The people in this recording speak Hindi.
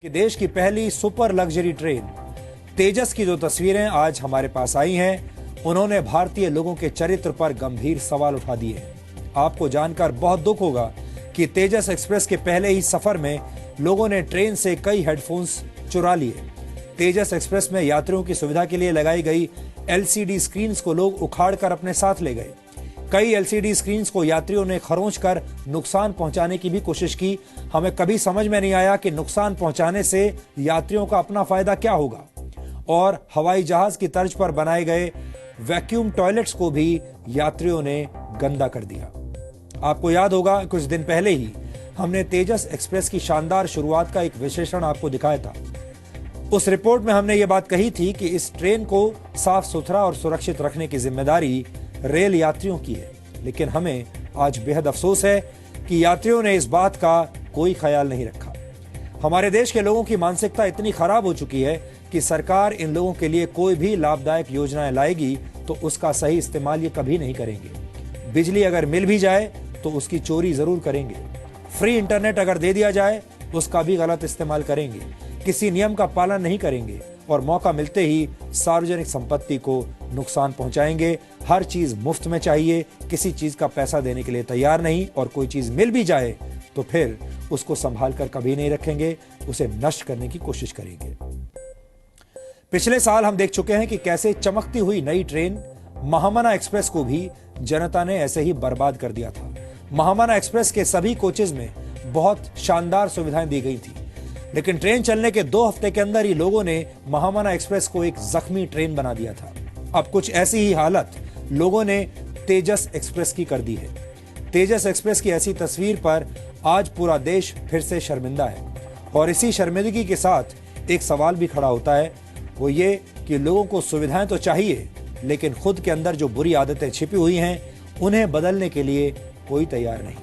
कि देश की पहली सुपर लग्जरी ट्रेन तेजस की जो तस्वीरें आज हमारे पास आई हैं, उन्होंने भारतीय लोगों के चरित्र पर गंभीर सवाल उठा दिए हैं। आपको जानकर बहुत दुख होगा कि तेजस एक्सप्रेस के पहले ही सफर में लोगों ने ट्रेन से कई हेडफोन्स चुरा लिए। तेजस एक्सप्रेस में यात्रियों की सुविधा के लिए लगाई गई एलसीडी स्क्रीन्स को लोग उखाड़कर अपने साथ ले गए। कई एलसीडी स्क्रीन्स को यात्रियों ने खरोंच कर नुकसान पहुंचाने की भी कोशिश की। हमें कभी समझ में नहीं आया कि नुकसान पहुंचाने से यात्रियों का अपना फायदा क्या होगा। और हवाई जहाज की तर्ज पर बनाए गए वैक्यूम टॉयलेट्स को भी यात्रियों ने गंदा कर दिया। आपको याद होगा कुछ दिन पहले ही हमने तेजस एक्सप्रेस की शानदार शुरुआत का एक विश्लेषण आपको दिखाया था। उस रिपोर्ट में हमने ये बात कही थी कि इस ट्रेन को साफ सुथरा और सुरक्षित रखने की जिम्मेदारी रेल यात्रियों की है, लेकिन हमें आज बेहद अफसोस है कि यात्रियों ने इस बात का कोई ख्याल नहीं रखा। हमारे देश के लोगों की मानसिकता इतनी खराब हो चुकी है कि सरकार इन लोगों के लिए कोई भी लाभदायक योजनाएं लाएगी तो उसका सही इस्तेमाल ये कभी नहीं करेंगे। बिजली अगर मिल भी जाए तो उसकी चोरी जरूर करेंगे। फ्री इंटरनेट अगर दे दिया जाए उसका भी गलत इस्तेमाल करेंगे। किसी नियम का पालन नहीं करेंगे और मौका मिलते ही सार्वजनिक संपत्ति को नुकसान पहुंचाएंगे। हर चीज मुफ्त में चाहिए, किसी चीज का पैसा देने के लिए तैयार नहीं, और कोई चीज मिल भी जाए तो फिर उसको संभाल कर कभी नहीं रखेंगे, उसे नष्ट करने की कोशिश करेंगे। पिछले साल हम देख चुके हैं कि कैसे चमकती हुई नई ट्रेन महामना एक्सप्रेस को भी जनता ने ऐसे ही बर्बाद कर दिया था। महामना एक्सप्रेस के सभी कोचेज में बहुत शानदार सुविधाएं दी गई थी, लेकिन ट्रेन चलने के 2 हफ्ते के अंदर ही लोगों ने महामना एक्सप्रेस को एक जख्मी ट्रेन बना दिया था। अब कुछ ऐसी ही हालत लोगों ने तेजस एक्सप्रेस की कर दी है। तेजस एक्सप्रेस की ऐसी तस्वीर पर आज पूरा देश फिर से शर्मिंदा है, और इसी शर्मिंदगी के साथ एक सवाल भी खड़ा होता है, वो ये कि लोगों को सुविधाएं तो चाहिए, लेकिन खुद के अंदर जो बुरी आदतें छिपी हुई हैं उन्हें बदलने के लिए कोई तैयार नहीं।